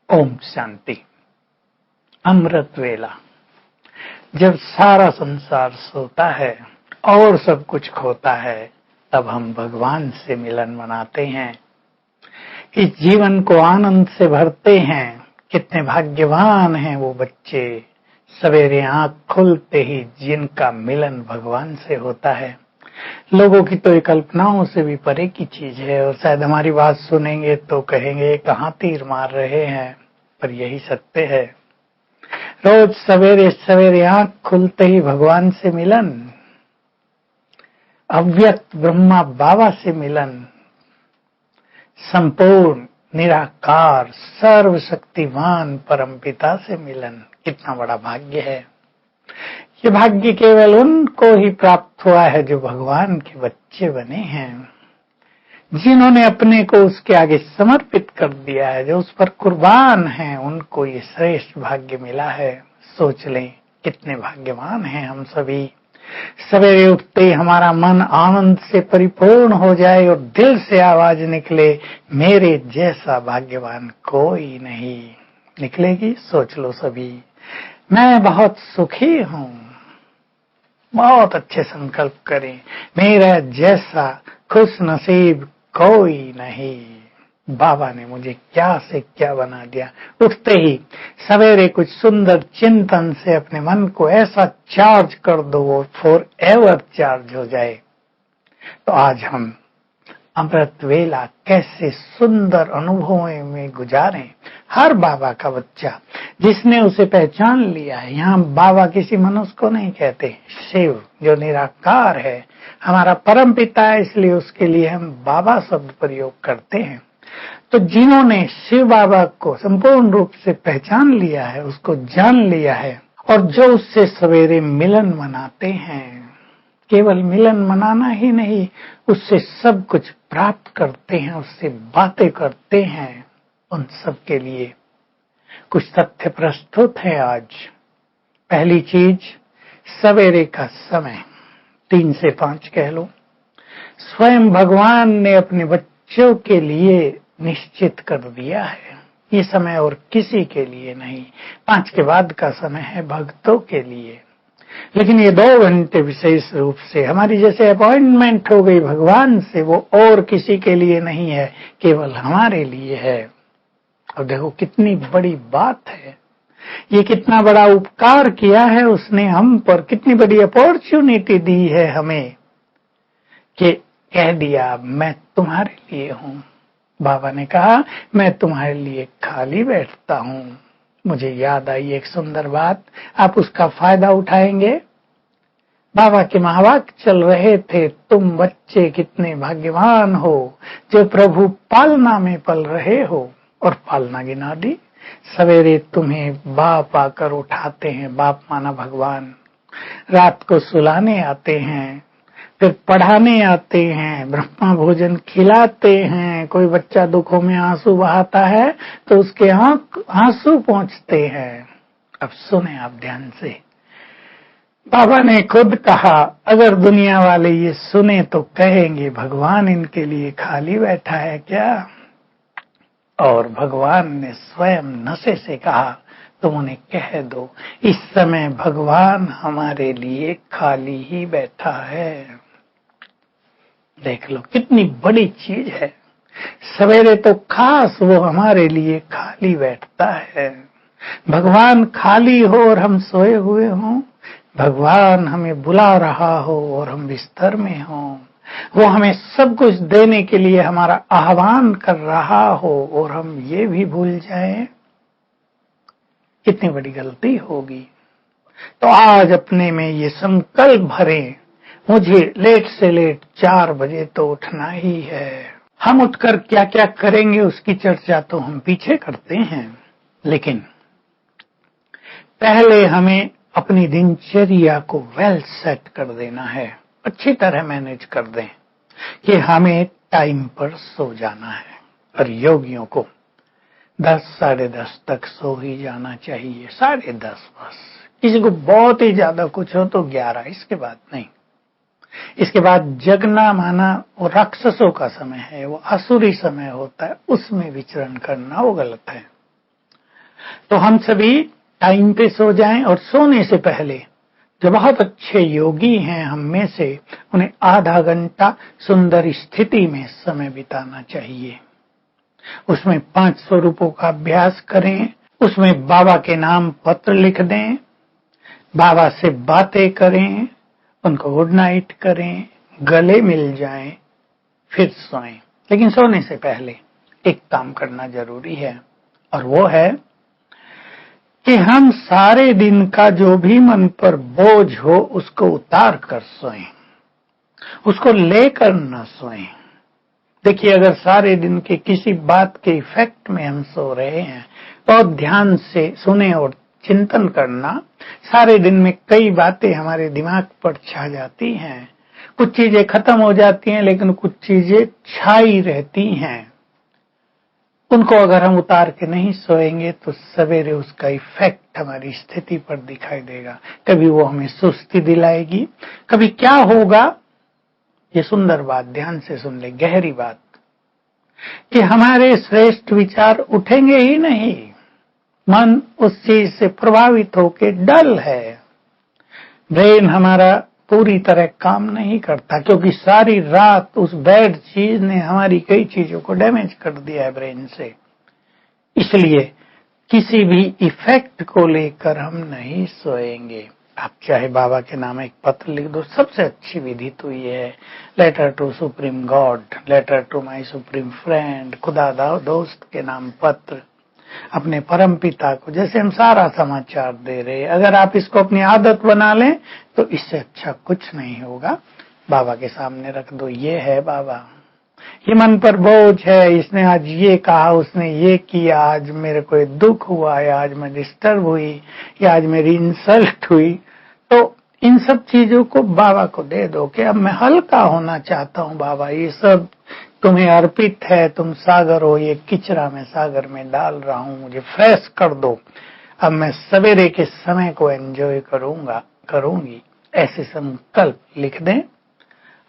ओम शांति। अमृत वेला। जब सारा संसार सोता है और सब कुछ खोता है, तब हम भगवान से मिलन मनाते हैं, इस जीवन को आनंद से भरते हैं। कितने भाग्यवान हैं वो बच्चे, सवेरे आंख खुलते ही जिनका मिलन भगवान से होता है। लोगों की तो कल्पनाओं से भी परे की चीज है, और शायद हमारी बात सुनेंगे तो कहेंगे कहाँ तीर मार रहे हैं, पर यही सत्य है। रोज सवेरे सवेरे आंख खुलते ही भगवान से मिलन, अव्यक्त ब्रह्मा बाबा से मिलन, संपूर्ण निराकार सर्वशक्तिमान परमपिता से मिलन, कितना बड़ा भाग्य है। ये भाग्य केवल उनको ही प्राप्त हुआ है जो भगवान के बच्चे बने हैं, जिन्होंने अपने को उसके आगे समर्पित कर दिया है, जो उस पर कुर्बान हैं, उनको ये श्रेष्ठ भाग्य मिला है। सोच लें कितने भाग्यवान हैं हम सभी। सवेरे उठते ही हमारा मन आनंद से परिपूर्ण हो जाए और दिल से आवाज निकले, मेरे जैसा भाग्यवान कोई नहीं। निकलेगी? सोच लो सभी। मैं बहुत सुखी हूँ। बहुत अच्छे संकल्प करें, मेरा जैसा खुश नसीब कोई नहीं। बाबा ने मुझे क्या से क्या बना दिया। उठते ही सवेरे कुछ सुंदर चिंतन से अपने मन को ऐसा चार्ज कर दो वो फॉर एवर चार्ज हो जाए। तो आज हम अमृत वेला कैसे सुंदर अनुभवों में गुजारें। हर बाबा का बच्चा जिसने उसे पहचान लिया है, यहाँ बाबा किसी मनुष्य को नहीं कहते, शिव जो निराकार है, हमारा परम पिता है, इसलिए उसके लिए हम बाबा शब्द प्रयोग करते हैं। तो जिन्होंने शिव बाबा को संपूर्ण रूप से पहचान लिया है, उसको जान लिया है, और जो उससे सवेरे मिलन मनाते हैं, केवल मिलन मनाना ही नहीं, उससे सब कुछ प्राप्त करते हैं, उससे बातें करते हैं, उन सब के लिए कुछ तथ्य प्रस्तुत है आज। पहली चीज, सवेरे का समय 3 से 5 कह लो, स्वयं भगवान ने अपने बच्चों के लिए निश्चित कर दिया है। ये समय और किसी के लिए नहीं। 5 के बाद का समय है भक्तों के लिए, लेकिन ये 2 घंटे विशेष रूप से हमारी जैसे अपॉइंटमेंट हो गई भगवान से, वो और किसी के लिए नहीं है, केवल हमारे लिए है। और देखो कितनी बड़ी बात है, ये कितना बड़ा उपकार किया है उसने हम पर, कितनी बड़ी अपॉर्चुनिटी दी है हमें कि कह दिया मैं तुम्हारे लिए हूँ। बाबा ने कहा मैं तुम्हारे लिए खाली बैठता हूँ। मुझे याद आई एक सुंदर बात, आप उसका फायदा उठाएंगे। बाबा के महावाक्य चल रहे थे, तुम बच्चे कितने भाग्यवान हो जो प्रभु पालना में पल रहे हो, और पालना गिना दी। सवेरे तुम्हें बाप आकर उठाते हैं, बाप माना भगवान, रात को सुलाने आते हैं, फिर पढ़ाने आते हैं, ब्रह्मा भोजन खिलाते हैं। कोई बच्चा दुखों में आंसू बहाता है तो उसके आंसू पहुंचते हैं। अब सुने आप ध्यान से, बाबा ने खुद कहा, अगर दुनिया वाले ये सुने तो कहेंगे भगवान इनके लिए खाली बैठा है क्या। और भगवान ने स्वयं नशे से कहा, तुम उन्हें कह दो इस समय भगवान हमारे लिए खाली ही बैठा है। देख लो कितनी बड़ी चीज है। सवेरे तो खास वो हमारे लिए खाली बैठता है। भगवान खाली हो और हम सोए हुए हों, भगवान हमें बुला रहा हो और हम बिस्तर में हों, वो हमें सब कुछ देने के लिए हमारा आह्वान कर रहा हो और हम ये भी भूल जाएं, कितनी बड़ी गलती होगी। तो आज अपने में ये संकल्प भरें, मुझे लेट से लेट 4 बजे तो उठना ही है। हम उठकर क्या क्या करेंगे उसकी चर्चा तो हम पीछे करते हैं, लेकिन पहले हमें अपनी दिनचर्या को वेल सेट कर देना है, अच्छी तरह मैनेज कर दें कि हमें टाइम पर सो जाना है। और योगियों को 10 साढ़े 10 तक सो ही जाना चाहिए, 10:30 बस। किसी को बहुत ही ज्यादा कुछ हो तो 11, इसके बाद नहीं। इसके बाद जगना माना वो राक्षसों का समय है, वो असुरी समय होता है, उसमें विचरण करना वो गलत है। तो हम सभी टाइम पे सो जाएं और सोने से पहले जो बहुत अच्छे योगी हैं हम में से, उन्हें आधा घंटा सुंदर स्थिति में समय बिताना चाहिए। उसमें 500 रूपों का अभ्यास करें, उसमें बाबा के नाम पत्र लिख दें, बाबा से बातें करें, उनको गुड नाइट करें, गले मिल जाएं, फिर सोएं। लेकिन सोने से पहले एक काम करना जरूरी है, और वो है कि हम सारे दिन का जो भी मन पर बोझ हो उसको उतार कर सोएं, उसको लेकर न सोएं। देखिए, अगर सारे दिन के किसी बात के इफेक्ट में हम सो रहे हैं, बहुत ध्यान से सुने और चिंतन करना, सारे दिन में कई बातें हमारे दिमाग पर छा जाती हैं। कुछ चीजें खत्म हो जाती हैं, लेकिन कुछ चीजें छाई रहती हैं। उनको अगर हम उतार के नहीं सोएंगे तो सवेरे उसका इफेक्ट हमारी स्थिति पर दिखाई देगा। कभी वो हमें सुस्ती दिलाएगी, कभी क्या होगा, ये सुंदर बात ध्यान से सुन ले, गहरी बात, कि हमारे श्रेष्ठ विचार उठेंगे ही नहीं। मन उस चीज से प्रभावित होके डल है। ब्रेन हमारा पूरी तरह काम नहीं करता, क्योंकि सारी रात उस बैड चीज ने हमारी कई चीजों को डैमेज कर दिया है ब्रेन से। इसलिए किसी भी इफेक्ट को लेकर हम नहीं सोएंगे। आप चाहे बाबा के नाम एक पत्र लिख दो, सबसे अच्छी विधि तो ये है, letter to supreme God, letter to my supreme friend, खुदा दोस्त के नाम पत्र, अपने परम पिता को, जैसे हम सारा समाचार दे रहे हैं। अगर आप इसको अपनी आदत बना लें तो इससे अच्छा कुछ नहीं होगा। बाबा के सामने रख दो, ये है बाबा, ये मन पर बोझ है, इसने आज ये कहा, उसने ये किया, आज मेरे को दुख हुआ, या आज मैं डिस्टर्ब हुई, या आज मेरी इंसल्ट हुई। तो इन सब चीजों को बाबा को दे दो कि अब मैं हल्का होना चाहता हूँ बाबा, ये सब तुम्हें अर्पित है, तुम सागर हो, ये किचरा मैं सागर में डाल रहा हूँ, मुझे फ्रेश कर दो, अब मैं सवेरे के समय को एंजॉय करूंगी। ऐसे संकल्प लिख दें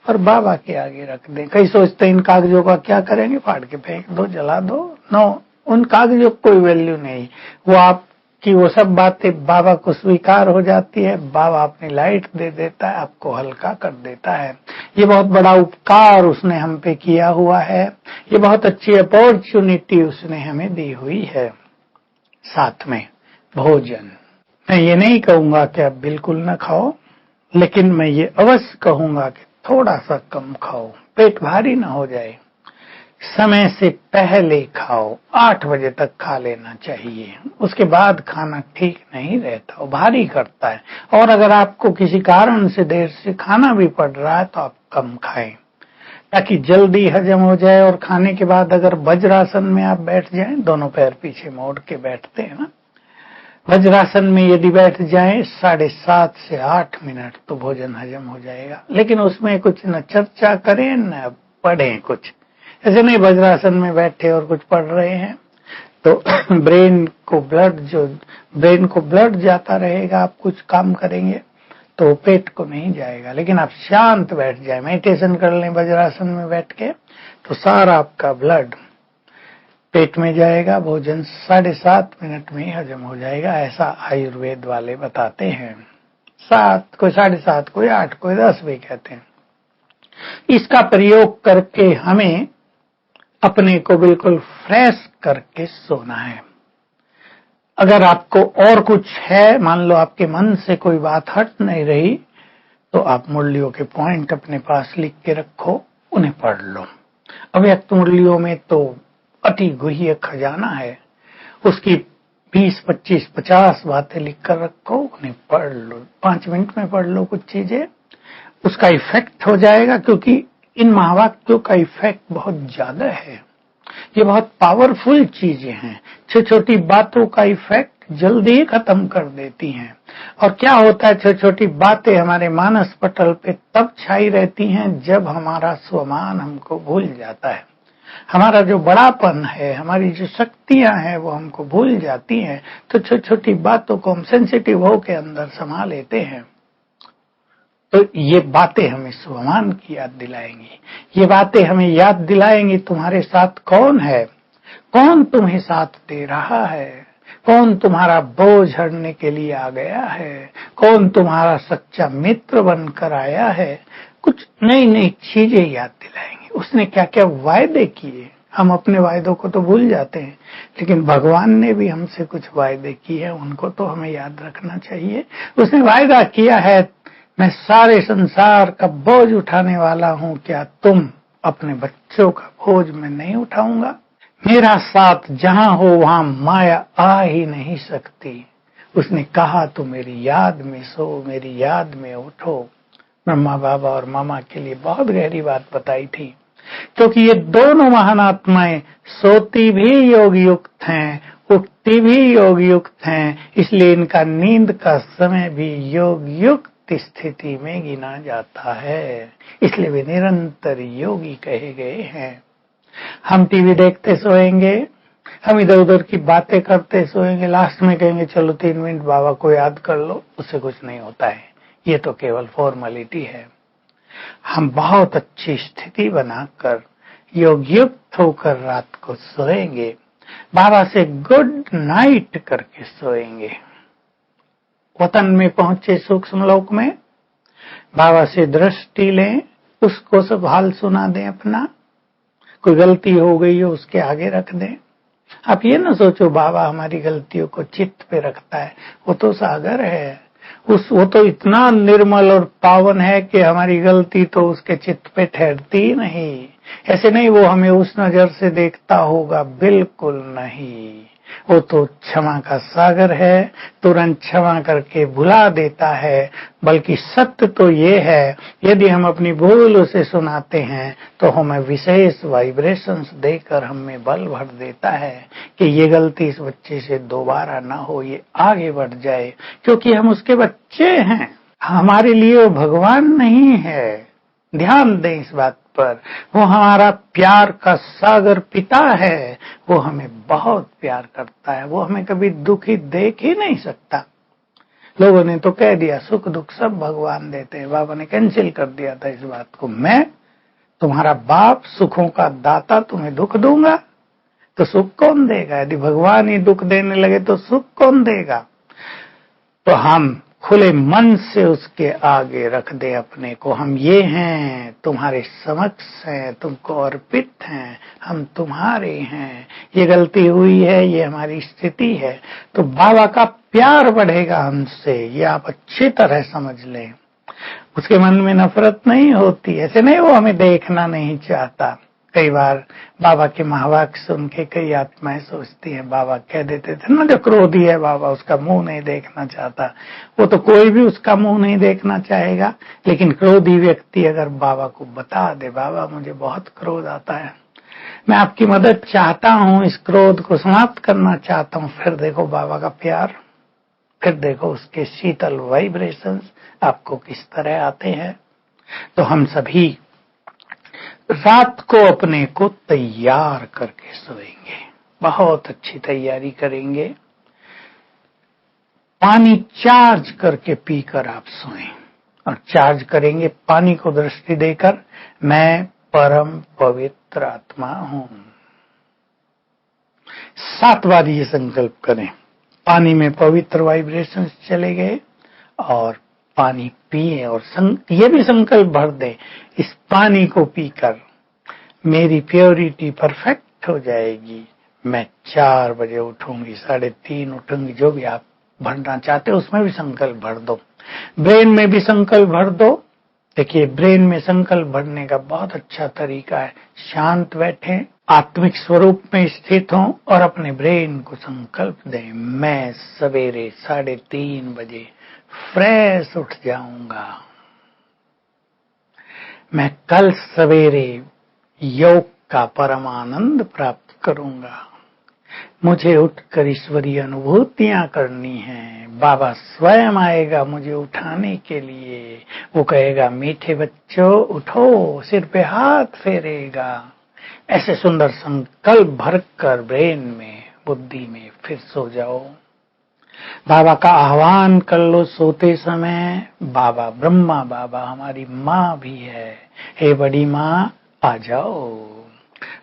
और बाबा के आगे रख दें। कई सोचते हैं इन कागजों का क्या करेंगे, फाड़ के फेंक दो, जला दो। नो, उन कागजों की कोई वैल्यू नहीं। वो आपकी वो सब बातें बाबा को स्वीकार हो जाती है, बाबा अपनी लाइट दे देता है, आपको हल्का कर देता है। ये बहुत बड़ा उपकार उसने हम पे किया हुआ है, ये बहुत अच्छी अपॉर्चुनिटी उसने हमें दी हुई है। साथ में भोजन, मैं ये नहीं कहूंगा कि आप बिल्कुल ना खाओ, लेकिन मैं ये अवश्य कहूंगा कि थोड़ा सा कम खाओ, पेट भारी ना हो जाए। समय से पहले खाओ, 8 बजे तक खा लेना चाहिए। उसके बाद खाना ठीक नहीं रहता, वो भारी करता है। और अगर आपको किसी कारण से देर से खाना भी पड़ रहा है तो आप कम खाएं, ताकि जल्दी हजम हो जाए। और खाने के बाद अगर वज्रासन में आप बैठ जाएं, दोनों पैर पीछे मोड़ के बैठते हैं ना, वज्रासन में यदि बैठ जाएं 7.5 से 8 मिनट तो भोजन हजम हो जाएगा। लेकिन उसमें कुछ न चर्चा करें न पढ़ें कुछ, ऐसे नहीं वज्रासन में बैठे और कुछ पढ़ रहे हैं तो ब्रेन को ब्लड जाता रहेगा। आप कुछ काम करेंगे तो पेट को नहीं जाएगा। लेकिन आप शांत बैठ जाए, मेडिटेशन कर लें वज्रासन में बैठ के, तो सारा आपका ब्लड पेट में जाएगा, भोजन 7.5 मिनट में ही हजम हो जाएगा। ऐसा आयुर्वेद वाले बताते हैं। 7, कोई 7.5, कोई 8, कोई 10 भी कहते हैं। इसका प्रयोग करके हमें अपने को बिल्कुल फ्रेश करके सोना है। अगर आपको और कुछ है, मान लो आपके मन से कोई बात हट नहीं रही, तो आप मुरलियों के पॉइंट अपने पास लिख के रखो, उन्हें पढ़ लो। अव्यक्त मुरलियों में तो अति गुह्य खजाना है, उसकी 20, 25, 50 बातें लिख कर रखो, उन्हें पढ़ लो। 5 मिनट में पढ़ लो कुछ चीजें, उसका इफेक्ट हो जाएगा। क्योंकि इन महावाक्यों का इफेक्ट बहुत ज्यादा है, ये बहुत पावरफुल चीजें हैं। छोटी छोटी बातों का इफेक्ट जल्दी ही खत्म कर देती हैं। और क्या होता है, छोटी छोटी बातें हमारे मानस पटल पे तब छाई रहती हैं जब हमारा स्वमान हमको भूल जाता है। हमारा जो बड़ापन है, हमारी जो शक्तियां हैं, वो हमको भूल जाती हैं। तो छोटी छोटी बातों को हम सेंसिटिव होकर अंदर समा लेते हैं। तो ये बातें हमें स्वमान की याद दिलाएंगी, ये बातें हमें याद दिलाएंगी तुम्हारे साथ कौन है, कौन तुम्हें साथ दे रहा है, कौन तुम्हारा बोझ हरने के लिए आ गया है, कौन तुम्हारा सच्चा मित्र बनकर आया है। कुछ नई नई चीजें याद दिलाएंगे। उसने क्या क्या वायदे किए, हम अपने वायदों को तो भूल जाते हैं, लेकिन भगवान ने भी हमसे कुछ वायदे किए हैं, उनको तो हमें याद रखना चाहिए। उसने वायदा किया है, मैं सारे संसार का बोझ उठाने वाला हूं, क्या तुम अपने बच्चों का बोझ मैं नहीं उठाऊंगा। मेरा साथ जहां हो वहां माया आ ही नहीं सकती। उसने कहा तो मेरी याद में सो, मेरी याद में उठो। ब्रह्मा बाबा और मामा के लिए बहुत गहरी बात बताई थी, क्योंकि ये दोनों महान आत्माएं सोती भी योग युक्त हैं, उठती भी योग युक्त हैं, इसलिए इनका नींद का समय भी योग युक्त स्थिति में गिना जाता है। इसलिए वे निरंतर योगी कहे गए हैं। हम टीवी देखते सोएंगे, हम इधर उधर की बातें करते सोएंगे, लास्ट में कहेंगे चलो 3 मिनट बाबा को याद कर लो, उससे कुछ नहीं होता है। ये तो केवल फॉर्मेलिटी है। हम बहुत अच्छी स्थिति बनाकर योग युक्त होकर रात को सोएंगे, बाबा से गुड नाइट करके सोएंगे। वतन में पहुंचे सूक्ष्म लोक में बाबा से दृष्टि लें, उसको सब हाल सुना दें अपना। कोई गलती हो गई हो उसके आगे रख दें। आप ये ना सोचो बाबा हमारी गलतियों को चित्त पे रखता है, वो तो सागर है। वो तो इतना निर्मल और पावन है कि हमारी गलती तो उसके चित्त पे ठहरती ही नहीं। ऐसे नहीं वो हमें उस नजर से देखता होगा, बिल्कुल नहीं। वो तो क्षमा का सागर है, तुरंत क्षमा करके भुला देता है। बल्कि सत्य तो ये है, यदि हम अपनी भूल उसे सुनाते हैं तो हमें विशेष वाइब्रेशंस देकर हमें बल भर देता है कि ये गलती इस बच्चे से दोबारा ना हो, ये आगे बढ़ जाए, क्योंकि हम उसके बच्चे हैं। हमारे लिए वो भगवान नहीं है, ध्यान दें इस बात पर। वो हमारा प्यार का सागर पिता है, वो हमें बहुत प्यार करता है, वो हमें कभी दुखी देख ही नहीं सकता। लोगों ने तो कह दिया सुख दुख सब भगवान देते हैं, बाबा ने कैंसिल कर दिया था इस बात को। मैं तुम्हारा बाप सुखों का दाता, तुम्हें दुख दूंगा तो सुख कौन देगा? यदि भगवान ही दुख देने लगे तो सुख कौन देगा? तो हम खुले मन से उसके आगे रख दे अपने को। हम ये हैं, तुम्हारे समक्ष हैं, तुमको अर्पित हैं, हम तुम्हारे हैं। ये गलती हुई है, ये हमारी स्थिति है, तो बाबा का प्यार बढ़ेगा हमसे, ये आप अच्छी तरह समझ लें। उसके मन में नफरत नहीं होती, ऐसे नहीं वो हमें देखना नहीं चाहता। कई बार बाबा के महावाक्य सुन के कई आत्माएं सोचती हैं, बाबा कह देते थे ना, जो क्रोधी है बाबा उसका मुंह नहीं देखना चाहता। वो तो कोई भी उसका मुंह नहीं देखना चाहेगा, लेकिन क्रोधी व्यक्ति अगर बाबा को बता दे, बाबा मुझे बहुत क्रोध आता है, मैं आपकी मदद चाहता हूं, इस क्रोध को समाप्त करना चाहता हूं, फिर देखो बाबा का प्यार, फिर देखो उसके शीतल वाइब्रेशंस आपको किस तरह आते हैं। तो हम सभी रात को अपने को तैयार करके सोएंगे, बहुत अच्छी तैयारी करेंगे। पानी चार्ज करके पीकर आप सोएं, और चार्ज करेंगे पानी को दृष्टि देकर, मैं परम पवित्र आत्मा हूं। 7 बार ये संकल्प करें। पानी में पवित्र वाइब्रेशंस चले गए और पानी पिए, और ये भी संकल्प भर दें, इस पानी को पीकर मेरी प्योरिटी परफेक्ट हो जाएगी। मैं 4 बजे उठूंगी, 3:30 उठूंगी, जो भी आप भरना चाहते हो उसमें भी संकल्प भर दो। ब्रेन में भी संकल्प भर दो। देखिए ब्रेन में संकल्प भरने का बहुत अच्छा तरीका है, शांत बैठें, आत्मिक स्वरूप में स्थित हों और अपने ब्रेन को संकल्प दें, मैं सवेरे 3:30 बजे फ्रेश उठ जाऊंगा, मैं कल सवेरे योग का परम आनंद प्राप्त करूंगा, मुझे उठकर ईश्वरीय अनुभूतियां करनी हैं। बाबा स्वयं आएगा मुझे उठाने के लिए, वो कहेगा मीठे बच्चों उठो, सिर पे हाथ फेरेगा। ऐसे सुंदर संकल्प भरकर ब्रेन में, बुद्धि में फिर सो जाओ। बाबा का आह्वान कर लो सोते समय। बाबा ब्रह्मा बाबा हमारी माँ भी है, हे बड़ी माँ आ जाओ।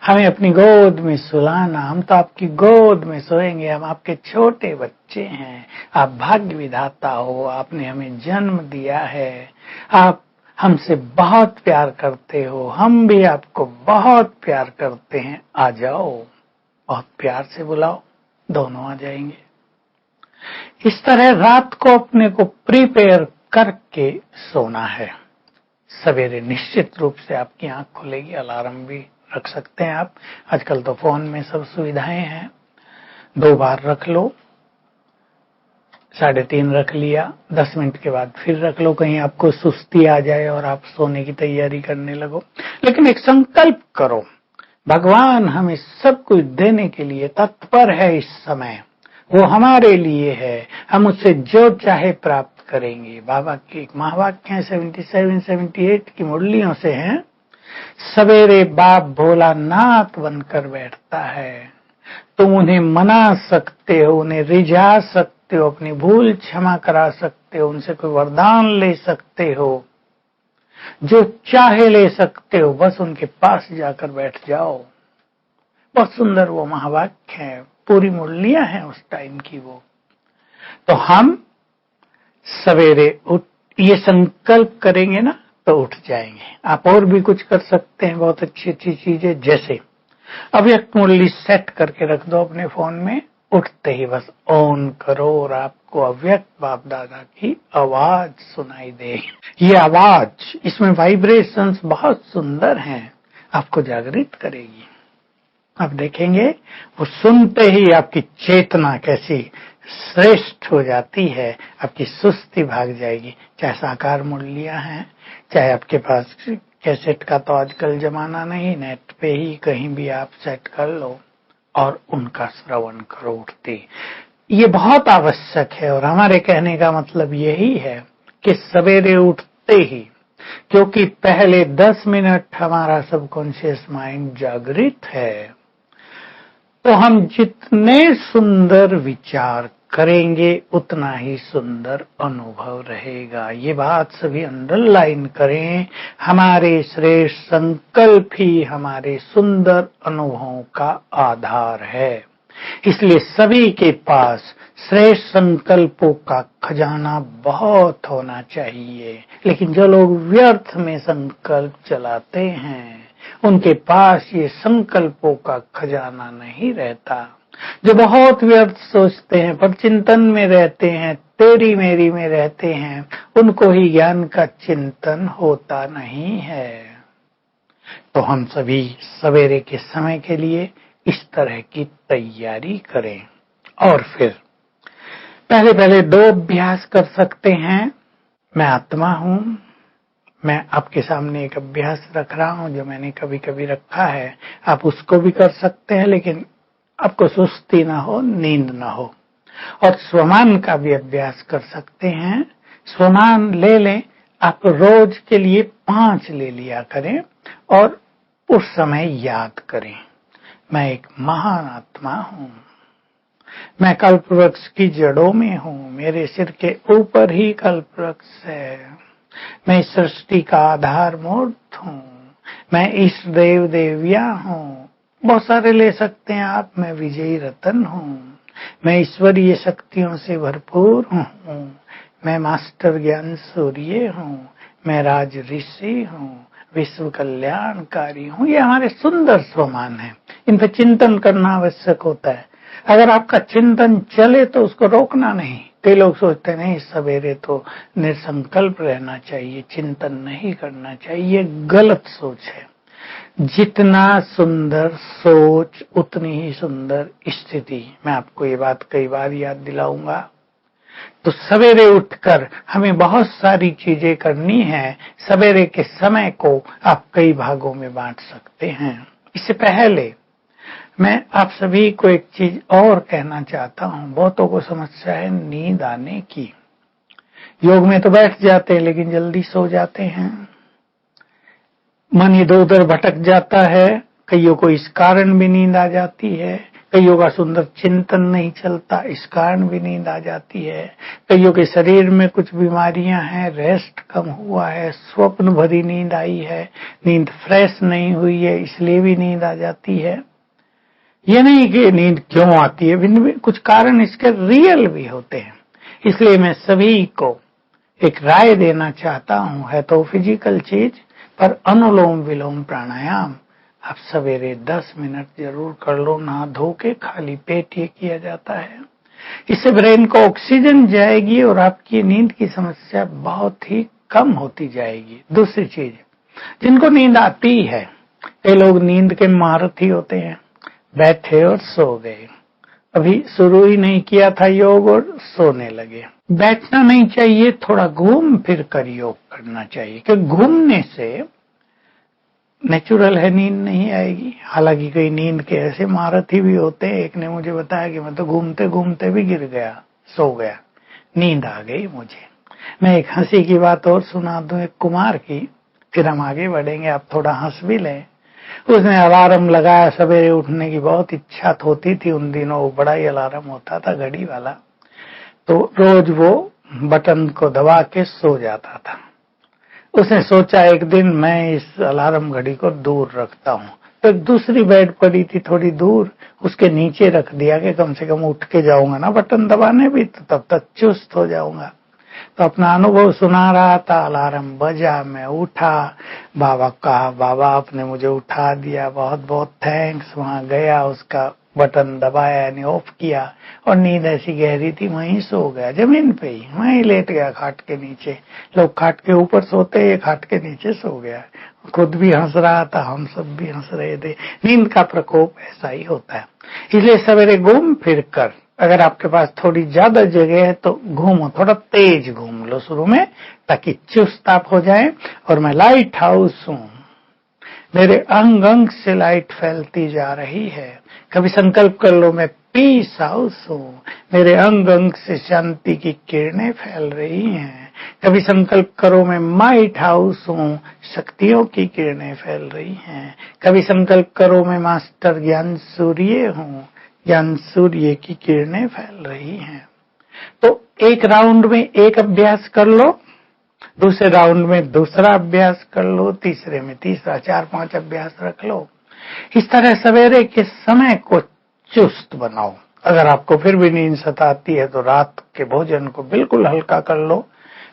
हमें अपनी गोद में सुलाना, हम तो आपकी गोद में सोएंगे, हम आपके छोटे बच्चे हैं। आप भाग्य विधाता हो, आपने हमें जन्म दिया है, आप हमसे बहुत प्यार करते हो, हम भी आपको बहुत प्यार करते हैं, आ जाओ। बहुत प्यार से बुलाओ, दोनों आ जाएंगे। इस तरह रात को अपने को प्रिपेयर करके सोना है। सवेरे निश्चित रूप से आपकी आंख खुलेगी, अलार्म भी रख सकते हैं आप। आजकल तो फोन में सब सुविधाएं हैं। 2 बार रख लो, 3:30 रख लिया, 10 मिनट के बाद फिर रख लो, कहीं आपको सुस्ती आ जाए और आप सोने की तैयारी करने लगो। लेकिन एक संकल्प करो, भगवान हमें सब कुछ देने के लिए तत्पर है। इस समय वो हमारे लिए है, हम उससे जो चाहे प्राप्त करेंगे। बाबा की एक महावाक्य है 77-78 की मुरलियों से हैं, सवेरे बाप भोलानाथ बनकर बैठता है, तुम उन्हें मना सकते हो, उन्हें रिझा सकते हो, अपनी भूल क्षमा करा सकते हो, उनसे कोई वरदान ले सकते हो, जो चाहे ले सकते हो, बस उनके पास जाकर बैठ जाओ। बहुत सुंदर वो महावाक्य है, पूरी मुरलियां हैं उस टाइम की वो। तो हम सवेरे उठ ये संकल्प करेंगे ना तो उठ जाएंगे। आप और भी कुछ कर सकते हैं, बहुत अच्छी अच्छी चीजें, जैसे अव्यक्त मुरली सेट करके रख दो अपने फोन में, उठते ही बस ऑन करो और आपको अव्यक्त बाप दादा की आवाज सुनाई देगी। ये आवाज, इसमें वाइब्रेशंस बहुत सुंदर हैं, आपको जागृत करेगी। आप देखेंगे वो सुनते ही आपकी चेतना कैसी श्रेष्ठ हो जाती है, आपकी सुस्ती भाग जाएगी। चाहे साकार मुरलियां हैं, चाहे आपके पास कैसेट का तो आजकल जमाना नहीं, नेट पे ही कहीं भी आप सेट कर लो और उनका श्रवण करो उठते। ये बहुत आवश्यक है और हमारे कहने का मतलब यही है कि सवेरे उठते ही, क्योंकि पहले 10 मिनट हमारा सबकॉन्शियस माइंड जागृत है, तो हम जितने सुंदर विचार करेंगे उतना ही सुंदर अनुभव रहेगा। ये बात सभी अंडरलाइन करें, हमारे श्रेष्ठ संकल्प ही हमारे सुंदर अनुभवों का आधार है। इसलिए सभी के पास श्रेष्ठ संकल्पों का खजाना बहुत होना चाहिए। लेकिन जो लोग व्यर्थ में संकल्प चलाते हैं, उनके पास ये संकल्पों का खजाना नहीं रहता। जो बहुत व्यर्थ सोचते हैं पर चिंतन में रहते हैं, तेरी मेरी में रहते हैं, उनको ही ज्ञान का चिंतन होता नहीं है। तो हम सभी सवेरे के समय के लिए इस तरह की तैयारी करें। और फिर पहले पहले 2 अभ्यास कर सकते हैं। मैं आत्मा हूं, मैं आपके सामने एक अभ्यास रख रहा हूं जो मैंने कभी कभी रखा है, आप उसको भी कर सकते हैं, लेकिन आपको सुस्ती ना हो, नींद ना हो। और स्वमान का भी अभ्यास कर सकते हैं। स्वमान ले लें, आप रोज के लिए 5 ले लिया करें और उस समय याद करें, मैं एक महान आत्मा हूं, मैं कल्प वृक्ष की जड़ों में हूं, मेरे सिर के ऊपर ही कल्प वृक्ष है, मैं इस सृष्टि का आधार मूर्त हूं, मैं इस देव देविया हूं। बहुत सारे ले सकते हैं आप। मैं विजयी रतन हूं, मैं ईश्वरीय शक्तियों से भरपूर हूं, मैं मास्टर ज्ञान सूर्य हूं, मैं राज ऋषि हूं, विश्व कल्याणकारी हूं। ये हमारे सुंदर स्वमान है, इन पर चिंतन करना आवश्यक होता है। अगर आपका चिंतन चले तो उसको रोकना नहीं। कई लोग सोचते हैं नहीं, सवेरे तो निसंकल्प रहना चाहिए, चिंतन नहीं करना चाहिए। गलत सोच है। जितना सुंदर सोच उतनी ही सुंदर स्थिति। मैं आपको ये बात कई बार याद दिलाऊंगा। तो सवेरे उठकर हमें बहुत सारी चीजें करनी है। सवेरे के समय को आप कई भागों में बांट सकते हैं। इससे पहले मैं आप सभी को एक चीज और कहना चाहता हूं। बहुतों को समस्या है नींद आने की। योग में तो बैठ जाते हैं लेकिन जल्दी सो जाते हैं, मन इधर उधर भटक जाता है। कईयों को इस कारण भी नींद आ जाती है, कईयों का सुंदर चिंतन नहीं चलता, इस कारण भी नींद आ जाती है। कईयों के शरीर में कुछ बीमारियां हैं, रेस्ट कम हुआ है, स्वप्न भरी नींद आई है, नींद फ्रेश नहीं हुई है, इसलिए भी नींद आ जाती है। ये नहीं कि नींद क्यों आती है, भिन्न कुछ कारण इसके रियल भी होते हैं। इसलिए मैं सभी को एक राय देना चाहता हूं, है तो फिजिकल चीज, पर अनुलोम विलोम प्राणायाम आप सवेरे 10 मिनट जरूर कर लो, नहा धो के खाली पेट ये किया जाता है। इससे ब्रेन को ऑक्सीजन जाएगी और आपकी नींद की समस्या बहुत ही कम होती जाएगी। दूसरी चीज, जिनको नींद आती है, कई लोग नींद के महारथी होते हैं, बैठे और सो गए, अभी शुरू ही नहीं किया था योग और सोने लगे। बैठना नहीं चाहिए, थोड़ा घूम फिर कर योग करना चाहिए, क्योंकि घूमने से नेचुरल है नींद नहीं आएगी। हालांकि कई नींद के ऐसे महारथी भी होते हैं। एक ने मुझे बताया कि मैं तो घूमते घूमते भी गिर गया, सो गया, नींद आ गई मुझे। मैं एक हंसी की बात और सुना दूं, एक कुमार की, फिर हम आगे बढ़ेंगे, आप थोड़ा हंस भी लें। उसने अलार्म लगाया, सवेरे उठने की बहुत इच्छा होती थी उन दिनों, वो बड़ा ही अलार्म होता था घड़ी वाला, तो रोज वो बटन को दबा के सो जाता था। उसने सोचा एक दिन मैं इस अलार्म घड़ी को दूर रखता हूँ, तो दूसरी बेड पड़ी थी थोड़ी दूर, उसके नीचे रख दिया कि कम से कम उठ के जाऊंगा ना बटन दबाने भी, तो तब तक चुस्त हो जाऊंगा। तो अपना अनुभव सुना रहा था, अलार्म बजा, मैं उठा, बाबा कहा, बाबा आपने मुझे उठा दिया, बहुत बहुत थैंक्स। वहां गया, उसका बटन दबाया यानी ऑफ किया, और नींद ऐसी गहरी थी, वहीं सो गया, जमीन पे ही वहीं लेट गया खाट के नीचे। लोग खाट के ऊपर सोते, ये खाट के नीचे सो गया। खुद भी हंस रहा था, हम सब भी हंस रहे थे। नींद का प्रकोप ऐसा ही होता है। इसलिए सवेरे घूम फिर कर, अगर आपके पास थोड़ी ज्यादा जगह है तो घूमो, थोड़ा तेज घूम लो शुरू में, ताकि चुस्त आप हो जाए। और मैं लाइट हाउस हूं, मेरे अंग अंग से लाइट फैलती जा रही है। कभी संकल्प कर लो, मैं पीस हाउस हूं, मेरे अंग अंग से शांति की किरणें फैल रही हैं। कभी संकल्प करो, मैं माइट हाउस हूं, शक्तियों की किरणें फैल रही हैं। कभी संकल्प करो, मैं मास्टर ज्ञान सूर्य हूं, ज्ञान सूर्य की किरणें फैल रही हैं। तो एक राउंड में एक अभ्यास कर लो, दूसरे राउंड में दूसरा अभ्यास कर लो, तीसरे में तीसरा, 4-5 अभ्यास रख लो। इस तरह सवेरे के समय को चुस्त बनाओ। अगर आपको फिर भी नींद सताती है तो रात के भोजन को बिल्कुल हल्का कर लो।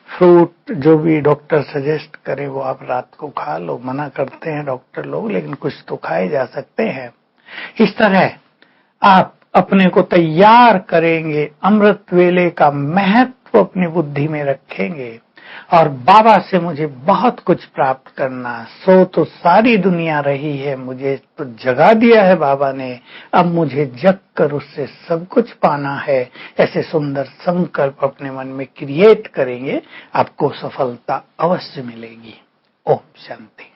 फ्रूट जो भी डॉक्टर सजेस्ट करे वो आप रात को खा लो, मना करते हैं डॉक्टर लोग, लेकिन कुछ तो खाए जा सकते हैं। इस तरह आप अपने को तैयार करेंगे, अमृत वेले का महत्व अपनी बुद्धि में रखेंगे, और बाबा से मुझे बहुत कुछ प्राप्त करना, सो तो सारी दुनिया रही है, मुझे तो जगा दिया है बाबा ने, अब मुझे जग कर उससे सब कुछ पाना है। ऐसे सुंदर संकल्प अपने मन में क्रिएट करेंगे, आपको सफलता अवश्य मिलेगी। ओम शांति।